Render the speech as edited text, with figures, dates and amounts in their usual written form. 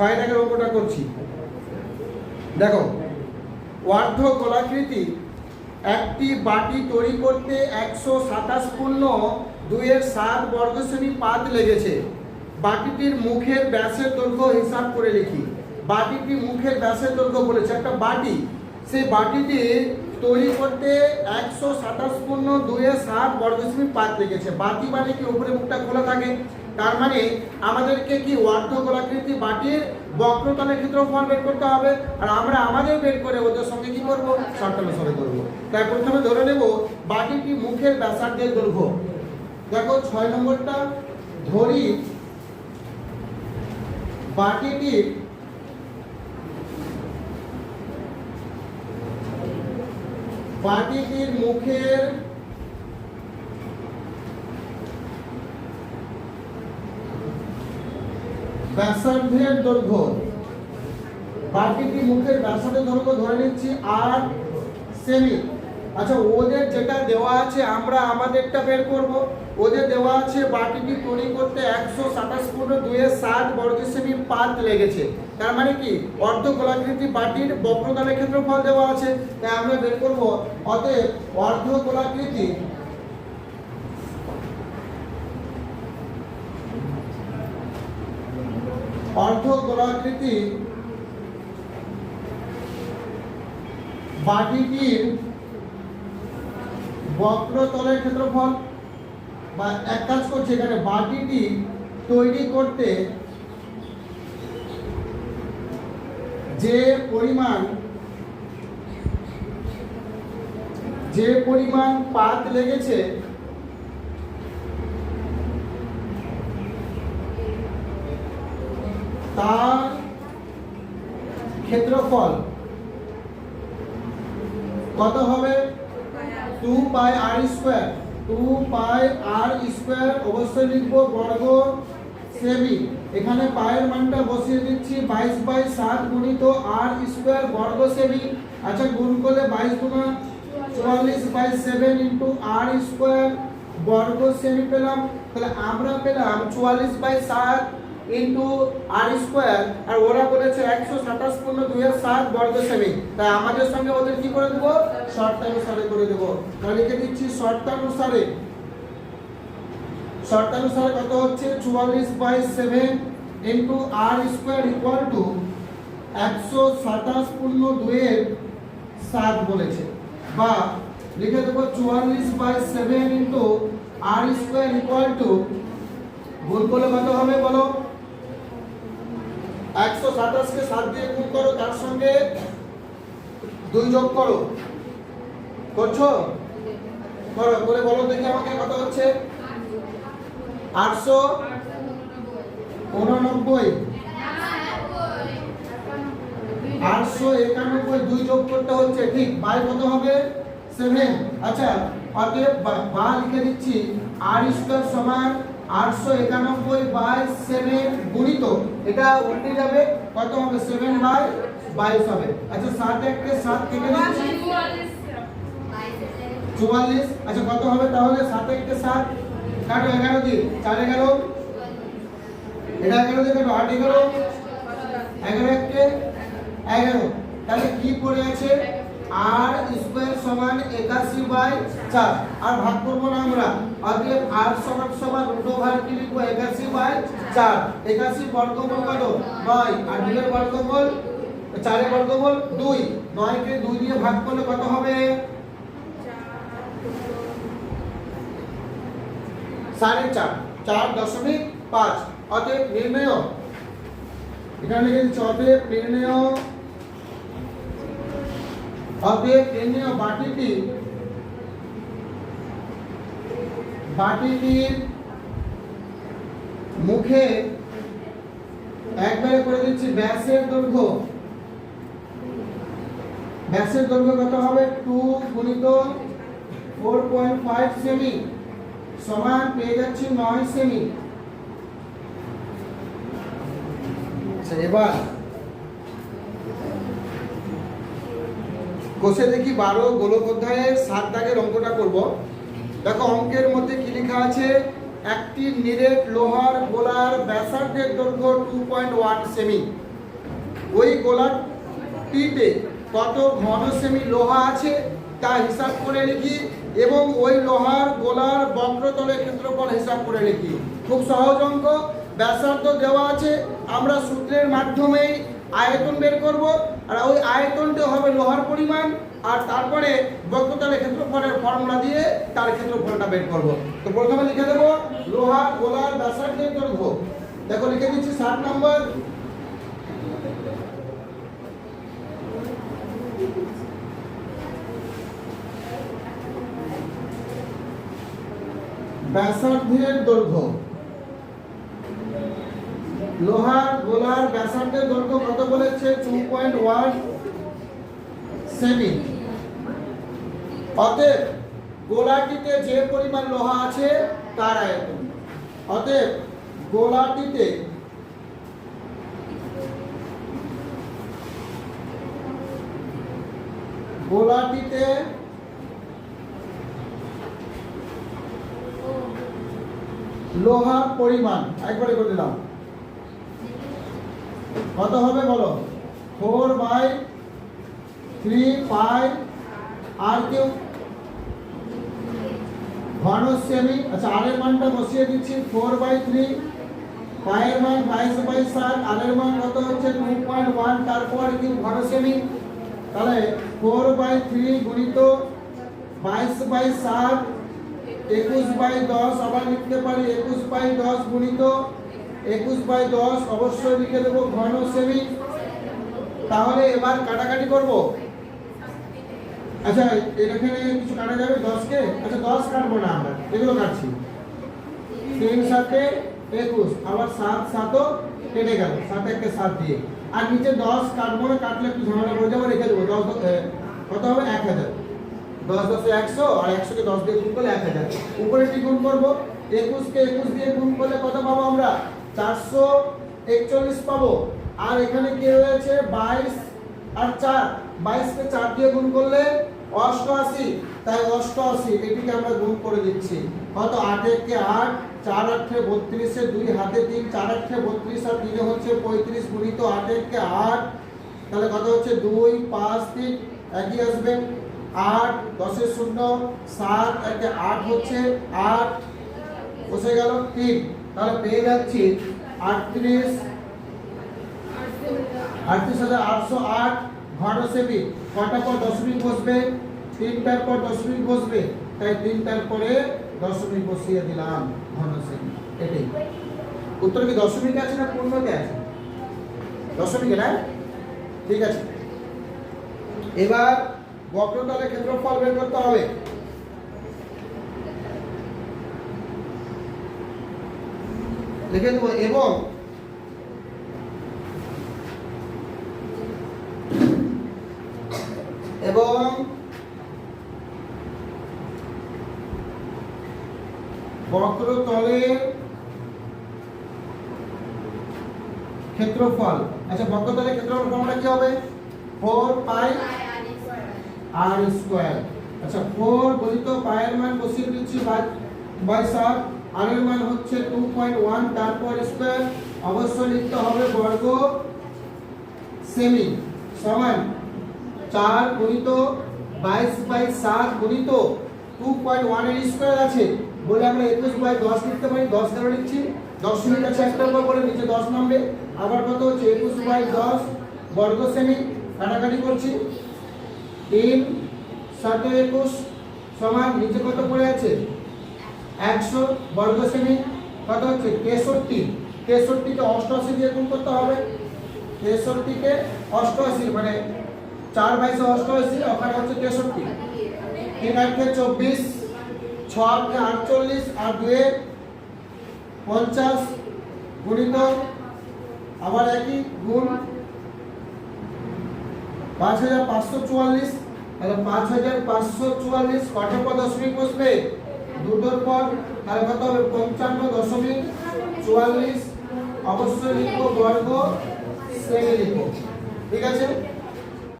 6 দাগের অঙ্কটা করছি। দেখো, অর্ধ গোলাকৃতি একটি বাটি তৈরি করতে 127.2 বর্গ সেমি পাত লেগেছে। বাটিটির মুখের ব্যাসের দৈর্ঘ্য হিসাব করে লিখি। বাটিটি মুখের ব্যাসের দৈর্ঘ্য বলেছে, একটা বাটি, সেই বাটিটি তৈরি করতে 127.2 বর্গ সেমি পাত লেগেছে। বাটি মানে কি উপরে মুখটা খোলা থাকে, তার মানে আমাদেরকে কি অর্ধ গোলাকৃতি বাটির বক্রতলের ক্ষেত্রফল বের করতে হবে, আর আমরা আমাদের বের করে ওদের সঙ্গে কি করব, শর্তানুসারে করব। তাই প্রথমে ধরে নেব বাটিটি মুখের ব্যাসার্ধের দৈর্ঘ্য। দেখো 6 নম্বরটা ধরি বাটিটির মুখের ব্যাসার্ধের দৈর্ঘ্য, বাটিটি মুখের ব্যাসার্ধের দৈর্ঘ্য ধরে নিচ্ছি 8 সেমি। আচ্ছা, ওদের যেটা দেওয়া আছে আমরা আমাদেরটা বের করব। ওদের দেওয়া আছে বাটিটি তৈরি করতে 127.2 বর্গ সেমি পাত লেগেছে, তার মানে কি অর্ধ গোলাকৃতি বাটির বক্রতলের ক্ষেত্রফল দেওয়া আছে, তাই আমরা বের করব। অতএব অর্ধ গোলাকৃতি বাটিটির বক্রতলের ক্ষেত্রফল, বা এক কাজ করছে এখানে, বাটিটি তৈরি করতে যে পরিমাণ পাত লেগেছে তার ক্ষেত্রফল কত হবে, 2 পাই r স্কয়ার। 2 পাই r স্কয়ার অবশ্যই লিখব বর্গ সেমি। এখানে পায়ের মানটা বসিয়ে দিচ্ছি 22/7 গুণিত r স্কয়ার বর্গ সেমি। আচ্ছা, গুণ করলে 22 গুণা 44/7 ইনটু r স্কয়ার বর্গ সেমি পেলাম। তাহলে আমরা পেলাম 44/7 ইনটু r স্কয়ার, আর ওরা বলেছে 127.2 বর্গ সেমি। তাই আমাদের সঙ্গে ওদের কি করে দেব, শর্তানুসারে করে দেব। তাহলে লিখে দিচ্ছি শর্তানুসারে কত হচ্ছে 44/7 into r square equal to 127.2 বলেছে, বা লিখে দেব 44/7 into r square equal to, গুণ করলে কত হবে বলো, 127 কে 7 দিয়ে গুণ করো, তার সঙ্গে 2 যোগ করো, করছো, করো, করে বলো দেখি আমাকে কত হচ্ছে, 889, 891, 2 যোগ করতে হচ্ছে, ঠিক, বাই কত হবে 7। আচ্ছা, অতএব বা লিখে দিচ্ছি r স্কয়ার সমান 891/7 গুণিত, এটা উল্টে যাবে, কত হবে 7/22 হবে। আচ্ছা, 7 কে 7 কেটে দিচ্ছি 44। আচ্ছা, কত হবে তাহলে, 7 কে 7 কাটো, 11 দিয়ে 4 11, এটা 11 দিয়ে কাটো, 8 11, 11 কে 11। তাহলে কি পড়ে আছে, r স্কয়ার সমান 81/4, আর ভাগ করব না আমরা, অতএব r সমান √ওভার কি লিখব, 81/4। 81 বর্গমূল কত, 9, আর 2 এর বর্গমূল 4 এর বর্গমূল 2, 9 কে 2 দিয়ে ভাগ করলে কত হবে, 4.5, 4.5। অতএব নির্ণয়, এখানে লিখে দিচ্ছি অতএব নির্ণয় বাটিটির মুখে একবারে করে দিচ্ছি ব্যাসের দৈর্ঘ্য কত হবে, 2 গুণিত 4.5 সেমি সমান পেয়ে যাচ্ছি 9 সেমি। এবার কোষে দেখি 12 গোলক অধ্যায়ের 7 দাগের অঙ্কটা করব। দেখো, অঙ্কের মধ্যে কি লেখা আছে, একটি নিরেট লোহার গোলার ব্যাসার্ধের দৈর্ঘ্য 2.1 সেমি। ওই গোলাটিতে কত ঘন সেমি লোহা আছে তা হিসাব করে লিখি এবং ওই লোহার গোলার বক্রতলের ক্ষেত্রফল হিসাব করে লিখি। খুব সহজ অঙ্ক। ব্যাসার্ধ দেওয়া আছে, আমরা সূত্রের মাধ্যমেই আয়তন বের করব, আর ওই আয়তনটা হবে লোহার পরিমাণ, আর তারপরে বক্রতলের ক্ষেত্রফলের ফর্মুলা দিয়ে তার ক্ষেত্রফলটা বের করব। তো প্রথমে লিখে দেব লোহার গোলার ব্যাসার্ধের দৈর্ঘ্য। দেখো লিখে দিচ্ছি 7 নম্বর। ব্যাসার্ধের দৈর্ঘ্য, লোহার গোলার ব্যাসার্ধের দৈর্ঘ্য কত বলেছে? 2.1 সেমি। অতএব গোলাটিতে যে পরিমাণ লোহা আছে তার আয়তন। অতএব গোলাটিতে লোহার পরিমাণ একবারে করে দিলাম, কত হবে বলো? 4/3 পাই আর কিউ ঘন সেমি। আচ্ছা, আর এর মানটা বসিয়ে দিচ্ছি 4/3, পায়ের মান 22/7, আর এর মান কত হচ্ছে 2.1, তারপর কিউ ঘন সেমি। তাহলে 4/3 গুণিত 22/7 21/10, আবার লিখতে পারি 21/10 গুণিত 21/10, অবশ্যই লিখে দেবো ঘন সেমি। তাহলে এবার কাটাকাটি করব। আচ্ছা, এখানে কিছু কাটা যাবে 10 কে? আচ্ছা 10 কাটবো না, আমরা এগুলো কাটছি। 3 7 21, আবার 7 7 কেটে গেল, 7 1 7 দিয়ে। আর নিচে 10 কাটবো না, কাটলে একটু ঝামেলা করে যাবো, রেখে দেবো। 10 কত হবে? 1000। 10 10 100, আর 100 কে 10 দিয়ে গুণ করলে 1000। উপরে কি গুণ করব? 21 কে 21 দিয়ে গুণ করলে কত পাবো আমরা? 441 পাবো। আর এখানে কি হয়েছে? 22 আর 4, 22 কে 4 দিয়ে গুণ করলে 88, তাই 88 এটিকে আমরা গুণ করে দিচ্ছি। কত? 8 1 8, 4 8 32, 2 হাতে 3, 4 8 32 আর 3 হচ্ছে 35 গুণিত 8 1 8, তাহলে কত হচ্ছে? 2 5 3 একই আসবে। 8 10 এর 0, 7 1 8 হচ্ছে 8, বসে গেল 3। তাহলে পেয়ে যাচ্ছি 38,808 ঘন সেমি। কটা পর দশমিক বসবে? 3টার পর দশমিক বসবে, তাই 3টার পরে দশমিক বসিয়ে দিলাম ঘন সেমি। এটাই উত্তর। কি দশমিক আছে না পূর্ণকে আছে? দশমিকে না? ঠিক আছে। এবার বক্রতলের ক্ষেত্রফল বের করতে হবে। লিখে দেবো এবং বক্রতলের ক্ষেত্রফল। আচ্ছা, বক্রতলের ক্ষেত্রফল ফর্মুলা কি হবে? 4 পাই আর স্কয়ার। আচ্ছা, 4 গুণিত পায়ের মান বসিয়ে দিচ্ছি 7, আর এর মান হচ্ছে 2.1, তারপর স্কয়ার, অবশ্যই লিখতে হবে বর্গ সেমি, সমান 4 গুণিত 22/7 গুণিত 2.1 এর স্কয়ার আছে বলে আমরা 21/10 লিখতে পারি। 10 কেন লিখছি? দশমিক আছে একটা উপর বলে নিচে 10 নামবে। আবার কত হচ্ছে? 21/10 বর্গ সেমি। কাটাকাটি করছি, 3 7 21 সমান নিচে কত পড়ে আছে? 100 বর্গ সেমি। কত হচ্ছে? 63। 63 কে 88 দিয়ে গুণ করতে হবে। 63 কে 88 মানে 4/22 88, ওখানে হচ্ছে 63। 3 8 24, 6 48 আর 2 50 গুণিত আবার একই গুণ 5544। তাহলে 5544 কটার পর দশমিক বসবে? দুটোর পর। তাহলে কত হবে? 55.44। অবশ্যই লিখবো বর্গ সেমি লিখবো। ঠিক আছে।